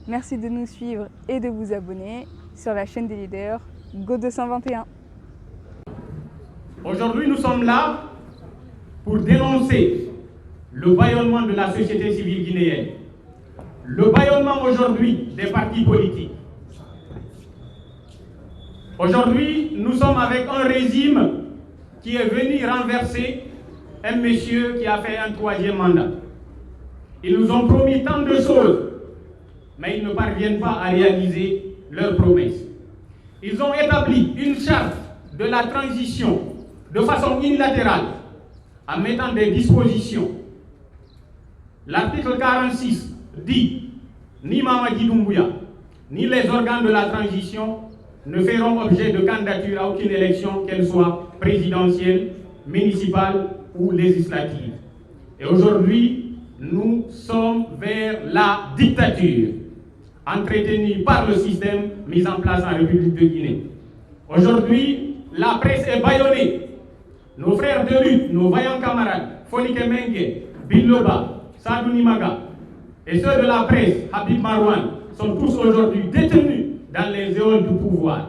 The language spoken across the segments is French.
Merci de nous suivre et de vous abonner sur la chaîne des leaders Go 221. Aujourd'hui, nous sommes là pour dénoncer le bâillonnement de la société civile guinéenne, le bâillonnement aujourd'hui des partis politiques. Aujourd'hui, nous sommes avec un régime qui est venu renverser un monsieur qui a fait un 3e mandat. Ils nous ont promis tant de choses, mais ils ne parviennent pas à réaliser leurs promesses. Ils ont établi une charte de la transition de façon unilatérale, en mettant des dispositions. L'article 46 dit « Ni Mamadi Doumbouya, ni les organes de la transition ne feront objet de candidature à aucune élection, qu'elle soit présidentielle, municipale ou législative. » Et aujourd'hui, nous sommes vers la dictature entretenue par le système mis en place en République de Guinée. Aujourd'hui, la presse est bâillonnée. Nos frères de lutte, nos vaillants camarades, Fonike Mengue, Biloba, Sadou Nimaga, et ceux de la presse, Habib Marouane, sont tous aujourd'hui détenus dans les éoles du pouvoir.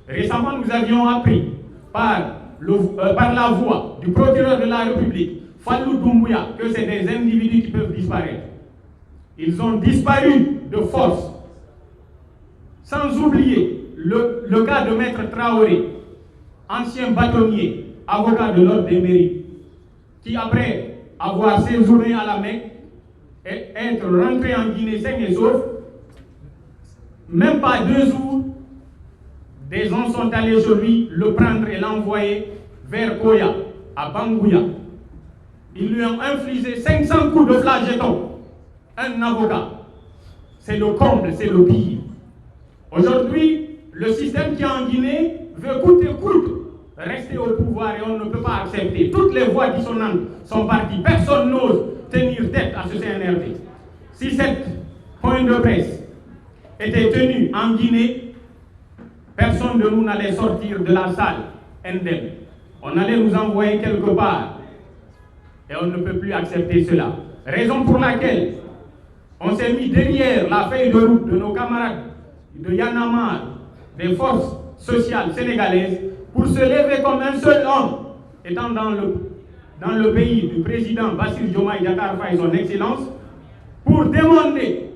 Récemment, nous avions appris par la voix du procureur de la République, Fallou Doumbouya, que c'est des individus qui peuvent disparaître. Ils ont disparu de force. Sans oublier le cas de Maître Traoré, ancien bâtonnier, avocat de l'ordre des mairies, qui après avoir séjourné à la Mecque et être rentré en Guinée sain et sauf, même pas 2 jours, des gens sont allés sur lui, le prendre et l'envoyer vers Koya, à Bangouya. Ils lui ont infligé 500 coups de flageolet. Un avocat. C'est le comble, c'est le pire. Aujourd'hui, le système qui est en Guinée veut coûte que coûte rester au pouvoir et on ne peut pas accepter. Toutes les voix dissonantes sont parties. Personne n'ose tenir tête à ce CNRD. Si cette point de presse était tenu en Guinée, personne de nous n'allait sortir de la salle indemne. On allait nous envoyer quelque part. Et on ne peut plus accepter cela. Raison pour laquelle on s'est mis derrière la feuille de route de nos camarades de Yanamar, des forces sociales sénégalaises, pour se lever comme un seul homme, étant dans le pays du président Bassirou Diomaye Diakhar Faye, son excellence, pour demander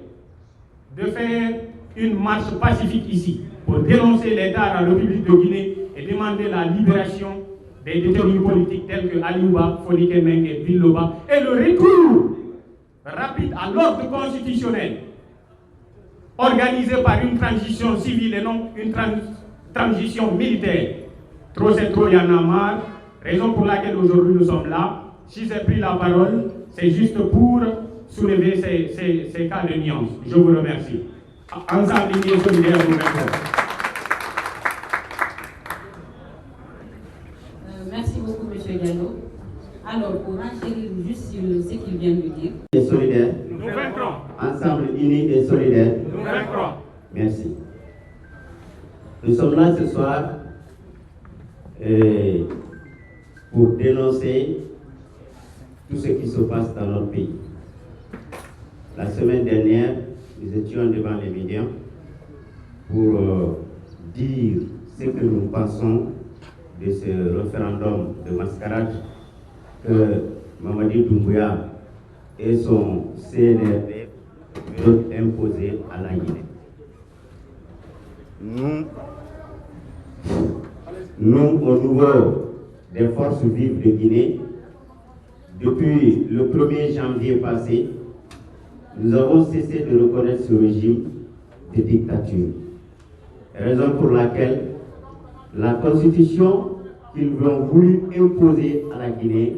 de faire une marche pacifique ici, pour dénoncer l'État en République de Guinée et demander la libération des détenus politiques tels que Aliouba, Fonike Mengue, Biloba, et le retour rapide à l'ordre constitutionnel, organisé par une transition civile et non une transition militaire. Trop c'est trop, il y en a marre. Raison pour laquelle aujourd'hui nous sommes là. Si j'ai pris la parole, c'est juste pour soulever ces cas de nuance. Je vous remercie. Ensemble, l'Union solidaire vous répond. Merci beaucoup, M. Diallo. Alors, pour enchérir juste sur ce qu'il vient de dire. Et solidaires. Nous vaincrons. Ensemble unis et solidaires. Nous vaincrons. Merci. Nous sommes là ce soir pour dénoncer tout ce qui se passe dans notre pays. La semaine dernière, nous étions devant les médias pour dire ce que nous pensons de ce référendum de mascarade que Mamadi Doumbouya et son CNRD veulent imposer à la Guinée. Nous, au niveau des forces vives de Guinée, depuis le 1er janvier passé, nous avons cessé de reconnaître ce régime de dictature. Raison pour laquelle la constitution qu'ils ont voulu imposer à la Guinée,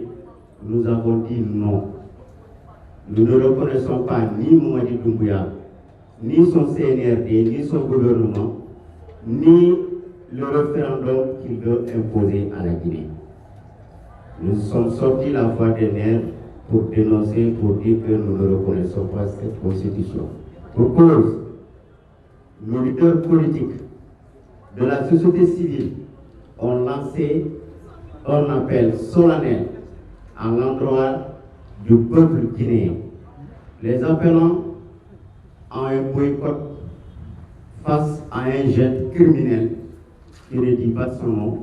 nous avons dit non. Nous ne reconnaissons pas ni Mamadi Doumbouya, ni son CNRD, ni son gouvernement, ni le référendum qu'il veut imposer à la Guinée. Nous sommes sortis la voie des nerfs pour dénoncer, pour dire que nous ne reconnaissons pas cette constitution. Pour cause, nos leaders politiques de la société civile ont lancé un appel solennel à l'endroit du peuple guinéen, les appelant à un boycott face à un jeune criminel qui ne dit pas son nom,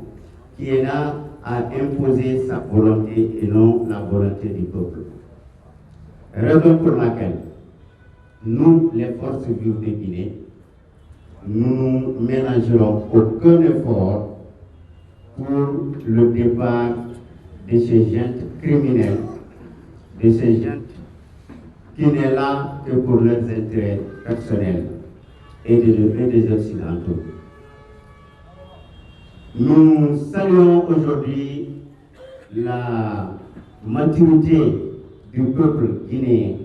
qui est là à imposer sa volonté et non la volonté du peuple. Raison pour laquelle nous, les forces vives de Guinée, nous ne ménagerons aucun effort pour le départ de ces jeunes criminels, de ces jeunes qui n'est là que pour leurs intérêts personnels et des Occidentaux. Nous saluons aujourd'hui la maturité du peuple guinéen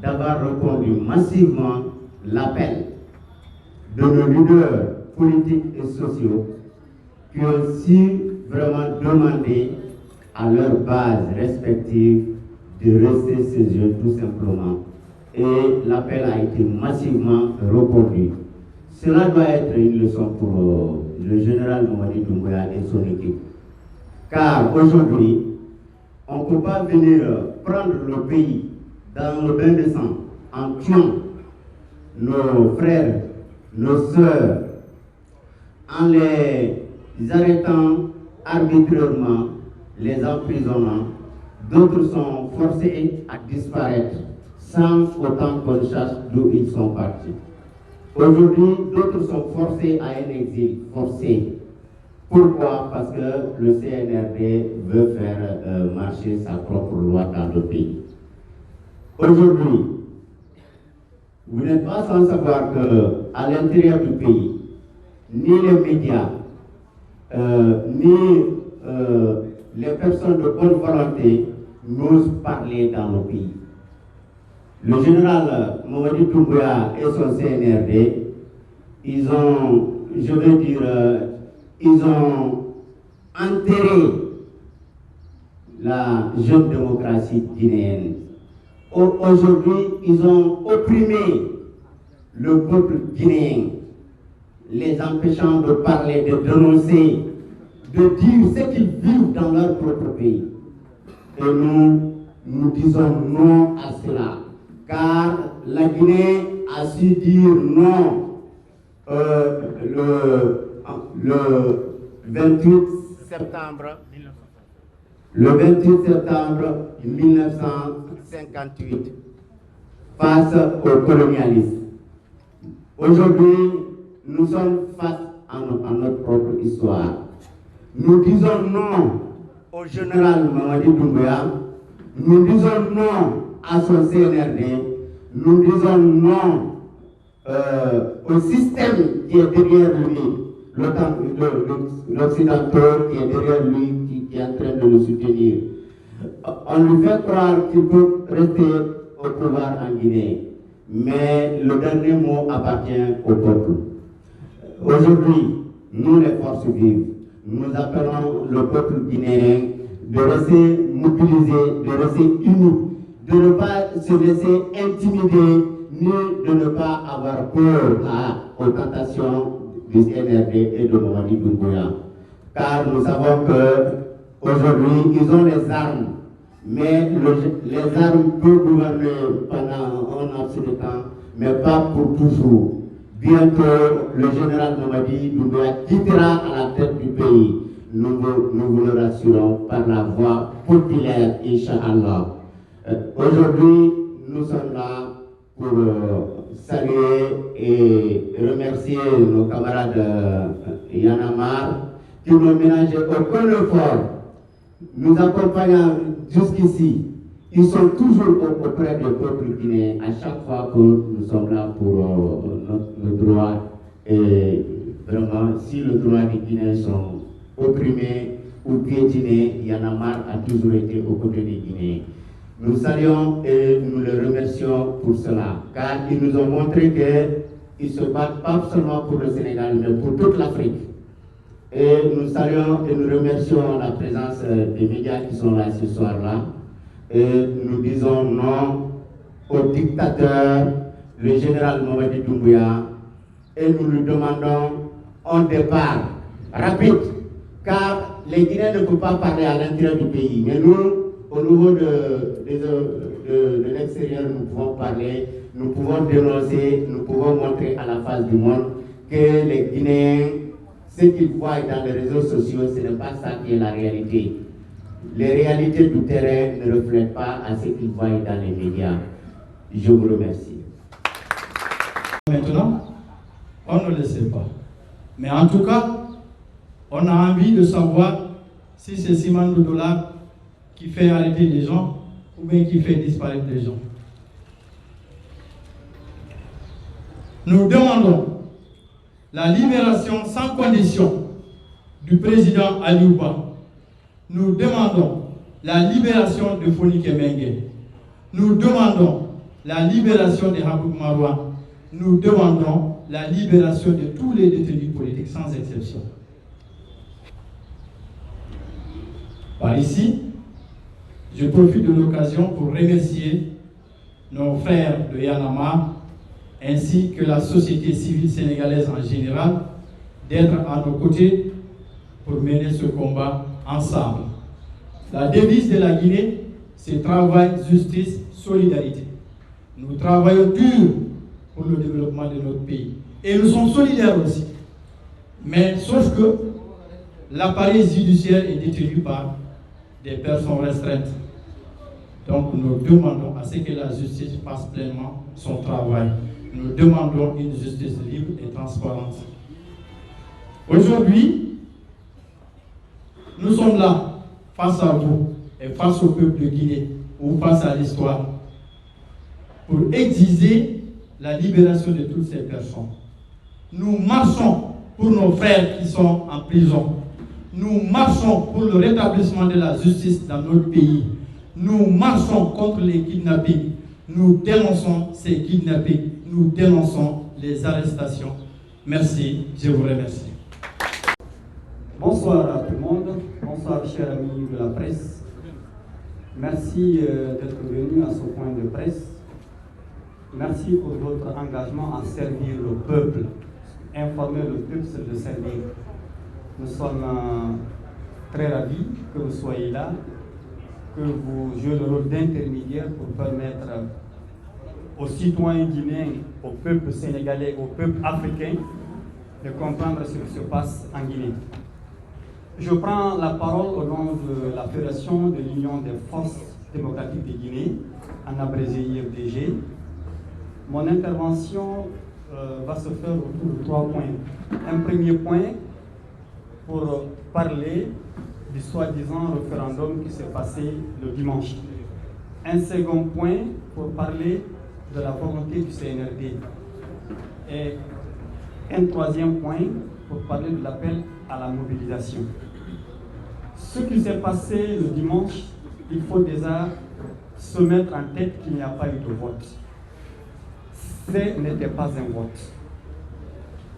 d'avoir répondu massivement l'appel de nos leaders politiques et sociaux qui ont su vraiment demander à leurs bases respectives de rester chez eux tout simplement. Et l'appel a été massivement répondu. Cela doit être une leçon pour le général Mamadi Doumbouya et son équipe. Car aujourd'hui, on ne peut pas venir prendre le pays dans le bain de sang en tuant nos frères, nos sœurs, en les arrêtant arbitrairement, les emprisonnant. D'autres sont forcés à disparaître sans autant qu'on sache d'où ils sont partis. Aujourd'hui, d'autres sont forcés à un exil forcé. Pourquoi? Parce que le CNRD veut faire marcher sa propre loi dans le pays. Aujourd'hui, vous n'êtes pas sans savoir qu'à l'intérieur du pays, ni les médias, ni les personnes de bonne volonté n'osent parler dans le pays. Le général Mamadi Doumbouya et son CNRD, ils ont, je veux dire, ils ont enterré la jeune démocratie guinéenne. Aujourd'hui, ils ont opprimé le peuple guinéen, les empêchant de parler, de dénoncer, de dire ce qu'ils vivent dans leur propre pays. Et nous disons non à cela, car la Guinée a su dire non le 28 septembre 1958 face au colonialisme. Aujourd'hui, nous sommes face à notre propre histoire. Nous disons non au général Mamadi Doumbouya, nous disons non à son CNRD, nous disons non au système qui est derrière lui, l'Occidental qui est derrière lui, qui est en train de le soutenir. On lui fait croire qu'il peut rester au pouvoir en Guinée, mais le dernier mot appartient au peuple. Aujourd'hui, nous les forces vives, nous appelons le peuple guinéen de rester mobilisé, de rester uni, de ne pas se laisser intimider, ni de ne pas avoir peur aux tentations du CNRD et de Mamadi Doumbouya. Car nous savons qu'aujourd'hui, ils ont les armes, mais les armes peuvent gouverner pendant un laps de temps, mais pas pour toujours. Bientôt, le général Mamadi Doumbouya quittera à la tête du pays. Nous vous le rassurons par la voie populaire, Inch'Allah. Aujourd'hui, nous sommes là pour saluer et remercier nos camarades Yanamar qui n'ont ménagé aucun effort, nous accompagnant jusqu'ici. Ils sont toujours auprès du peuple guinéen à chaque fois que nous sommes là pour notre droit. Et vraiment, si le droit des Guinéens sont opprimés ou piétinés, Yanamar a toujours été aux côtés des Guinéens. Nous saluons et nous les remercions pour cela, car ils nous ont montré qu'ils se battent pas seulement pour le Sénégal, mais pour toute l'Afrique. Et nous saluons et nous remercions la présence des médias qui sont là ce soir-là. Et nous disons non au dictateur, le général Mamadi Doumbouya, et nous lui demandons un départ rapide, car les Guinéens ne peuvent pas parler à l'intérieur du pays. Mais nous, au niveau de l'extérieur, nous pouvons parler, nous pouvons dénoncer, nous pouvons montrer à la face du monde que les Guinéens, ce qu'ils voient dans les réseaux sociaux, ce n'est pas ça qui est la réalité. Les réalités du terrain ne reflètent pas à ce qu'ils voient dans les médias. Je vous remercie. Maintenant, on ne le sait pas. Mais en tout cas, on a envie de savoir si c'est Simandou Dola qui fait arrêter les gens ou bien qui fait disparaître les gens. Nous demandons la libération sans condition du président Aliouba. Nous demandons la libération de Fonike Mengue. Nous demandons la libération de Haboub Marouane. Nous demandons la libération de tous les détenus politiques sans exception. Par ici, je profite de l'occasion pour remercier nos frères de Yanama ainsi que la société civile sénégalaise en général d'être à nos côtés pour mener ce combat ensemble. La devise de la Guinée, c'est travail, justice, solidarité. Nous travaillons dur pour le développement de notre pays. Et nous sommes solidaires aussi. Mais sauf que l'appareil judiciaire est détenu par des personnes restreintes. Donc nous demandons à ce que la justice fasse pleinement son travail. Nous demandons une justice libre et transparente. Aujourd'hui, nous sommes là, face à vous et face au peuple de Guinée, ou face à l'histoire, pour exiger la libération de toutes ces personnes. Nous marchons pour nos frères qui sont en prison. Nous marchons pour le rétablissement de la justice dans notre pays. Nous marchons contre les kidnappings. Nous dénonçons ces kidnappings. Nous dénonçons les arrestations. Merci, je vous remercie. Bonsoir à tout le monde. Bonsoir, chers amis de la presse. Merci d'être venus à ce point de presse. Merci pour votre engagement à servir le peuple. Informer le peuple, c'est de servir. Nous sommes très ravis que vous soyez là, que vous jouez le rôle d'intermédiaire pour permettre aux citoyens guinéens, au peuple sénégalais, au peuple africain de comprendre ce qui se passe en Guinée. Je prends la parole au nom de la Fédération de l'Union des Forces démocratiques de Guinée, en abrégé IFDG. Mon intervention va se faire autour de 3 points. Un premier point pour parler du soi-disant référendum qui s'est passé le dimanche. Un second point pour parler de la volonté du CNRD. Et un troisième point pour parler de l'appel à la mobilisation. Ce qui s'est passé le dimanche, il faut déjà se mettre en tête qu'il n'y a pas eu de vote. Ce n'était pas un vote.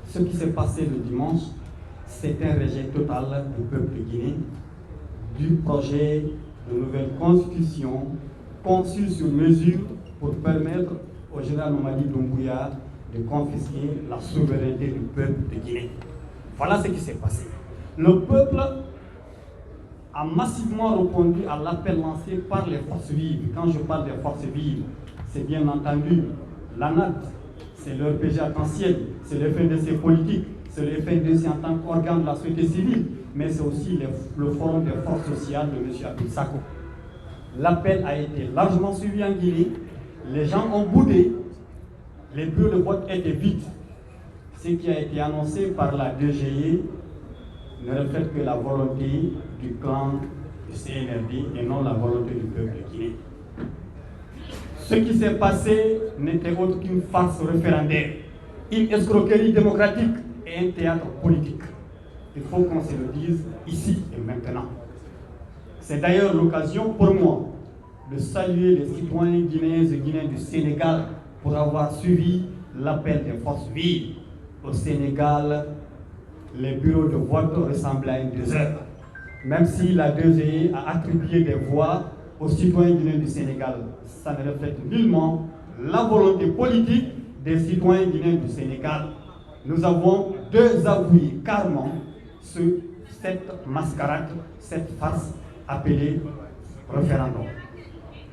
Ce qui s'est passé le dimanche, c'est un rejet total du peuple guinéen du projet de nouvelle constitution conçu sur mesure pour permettre au général Mamadi Doumbouya de confisquer la souveraineté du peuple de Guinée. Voilà ce qui s'est passé. Le peuple a massivement répondu à l'appel lancé par les forces vives. Quand je parle des forces vives, c'est bien entendu l'ANAD, c'est le RPG arc-en-ciel, c'est le FNDC politique, c'est le FNDC en tant qu'organe de la société civile, mais c'est aussi le forum des forces sociales de M. Abdou Sako. L'appel a été largement suivi en Guinée, les gens ont boudé, les bureaux de vote étaient vides. Ce qui a été annoncé par la DGI ne reflète que la volonté du clan du CNRD et non la volonté du peuple de Guinée. Ce qui s'est passé n'était autre qu'une farce référendaire, une escroquerie démocratique et un théâtre politique. Il faut qu'on se le dise ici et maintenant. C'est d'ailleurs l'occasion pour moi de saluer les citoyens guinéens et guinéens du Sénégal pour avoir suivi l'appel des forces vives. Au Sénégal, les bureaux de vote ressemblaient à une désert. Même si la DGI a attribué des voix aux citoyens guinéens du Sénégal, ça ne reflète nullement la volonté politique des citoyens guinéens du Sénégal. Nous avons désavoué carrément cette mascarade, cette farce appelée référendum.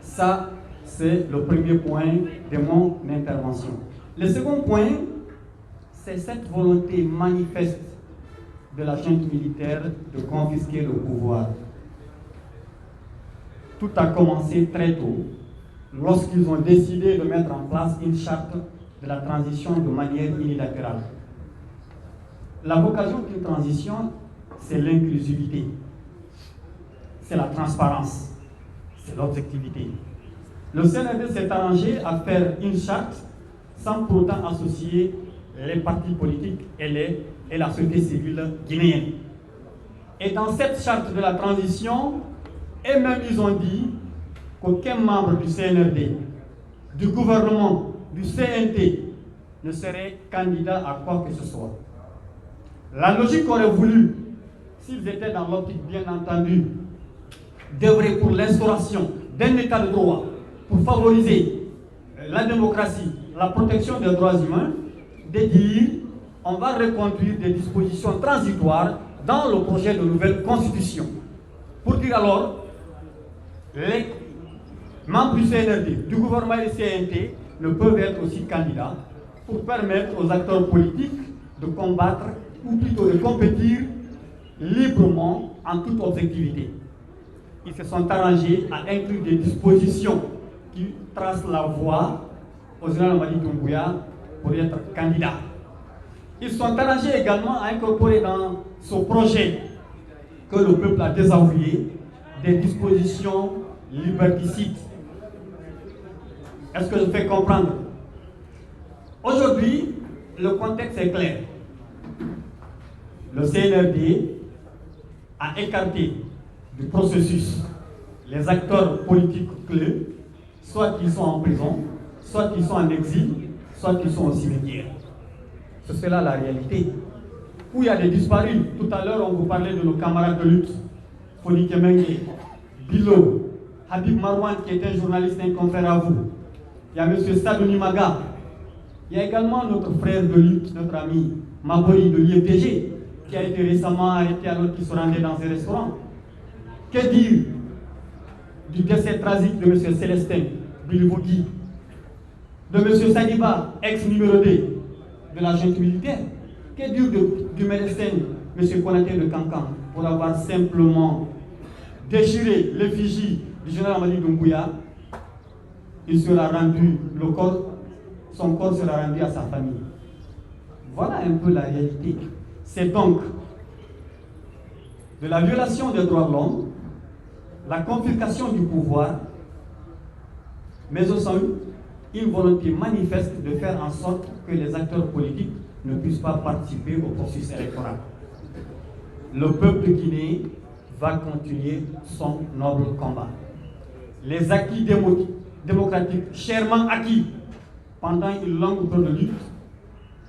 Ça, C'est le premier point de mon intervention. Le second point, c'est cette volonté manifeste de la junte militaire de confisquer le pouvoir. Tout a commencé très tôt, lorsqu'ils ont décidé de mettre en place une charte de la transition de manière unilatérale. La vocation d'une transition, c'est l'inclusivité, c'est la transparence, c'est l'objectivité. Le CNRD s'est arrangé à faire une charte sans pour autant associer les partis politiques et la société civile guinéenne. Et dans cette charte de la transition, eux-mêmes ils ont dit qu'aucun membre du CNRD, du gouvernement, du CNT ne serait candidat à quoi que ce soit. La logique aurait voulu, s'ils étaient dans l'optique bien entendu, d'œuvrer pour l'instauration d'un état de droit, pour favoriser la démocratie, la protection des droits humains, de dire on va reconduire des dispositions transitoires dans le projet de nouvelle constitution. Pour dire alors, les membres du CNRD, du gouvernement et du CNT ne peuvent être aussi candidats pour permettre aux acteurs politiques de combattre ou plutôt de compétir librement en toute objectivité. Ils se sont arrangés à inclure des dispositions qui tracent la voie au général Mamadi Doumbouya pour être candidat. Ils se sont arrangés également à incorporer dans ce projet que le peuple a désavoué des dispositions liberticides. Est-ce que je fais comprendre? Aujourd'hui, le contexte est clair. Le CNRD a écarté du processus les acteurs politiques clés, soit qu'ils sont en prison, soit qu'ils sont en exil, soit qu'ils sont au cimetière. C'est là la réalité. Où il y a des disparus. Tout à l'heure, on vous parlait de nos camarades de lutte. Fodi Kemenge, Bilo, Habib Marwan, qui est un journaliste, un confrère à vous. Il y a M. Sadou Nimaga. Il y a également notre frère de lutte, notre ami Mabori de l'IFTG, qui a été récemment arrêté alors qu'il se rendait dans un restaurant. Que dire du décès tragique de M. Célestin Bilibouki, de M. Sadiba, ex-numéro 2 de la junte militaire? Que dire du médecin M. Konaté de Cancan pour avoir simplement déchiré l'effigie du général Mamadi Doumbouya? Il sera rendu, son corps sera rendu à sa famille. Voilà un peu la réalité. C'est donc de la violation des droits de l'homme, la confiscation du pouvoir, mais aussi une volonté manifeste de faire en sorte que les acteurs politiques ne puissent pas participer au processus électoral. Le peuple de Guinée va continuer son noble combat. Les acquis démocratiques chèrement acquis pendant une longue période de lutte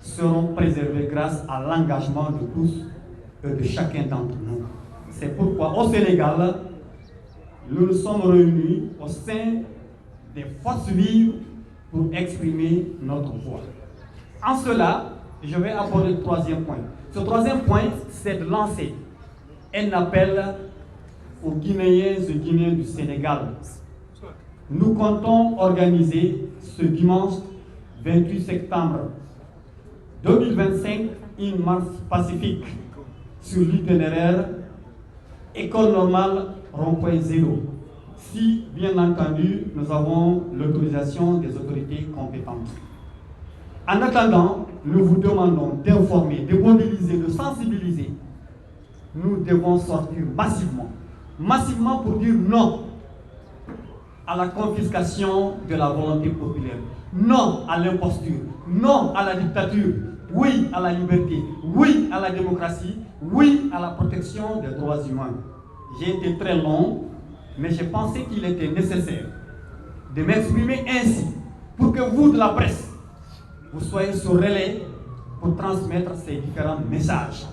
seront préservés grâce à l'engagement de tous et de chacun d'entre nous. C'est pourquoi au Sénégal, nous nous sommes réunis au sein des forces vives pour exprimer notre voix. En cela, je vais aborder le troisième point. Ce troisième point, c'est de lancer un appel aux Guinéens et Guinéens du Sénégal. Nous comptons organiser ce dimanche 28 septembre 2025 une marche pacifique sur l'itinéraire École normale rond-point zéro, si bien entendu nous avons l'autorisation des autorités compétentes. En attendant, nous vous demandons d'informer, de mobiliser, de sensibiliser. Nous devons sortir massivement pour dire non à la confiscation de la volonté populaire, non à l'imposture, non à la dictature, oui à la liberté, oui à la démocratie, oui à la protection des droits humains. J'ai été très long, mais j'ai pensé qu'il était nécessaire de m'exprimer ainsi pour que vous de la presse, vous soyez sur relais pour transmettre ces différents messages,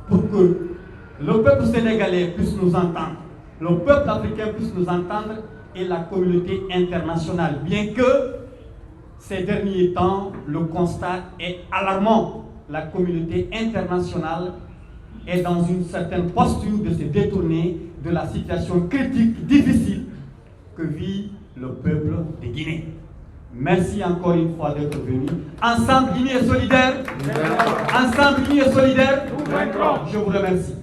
pour que le peuple sénégalais puisse nous entendre, le peuple africain puisse nous entendre et la communauté internationale, bien que ces derniers temps, le constat est alarmant. La communauté internationale est dans une certaine posture de se détourner de la situation critique, difficile que vit le peuple de Guinée. Merci encore une fois d'être venu. Ensemble, Guinée est solidaire. Ensemble, Guinée est solidaire. Je vous remercie.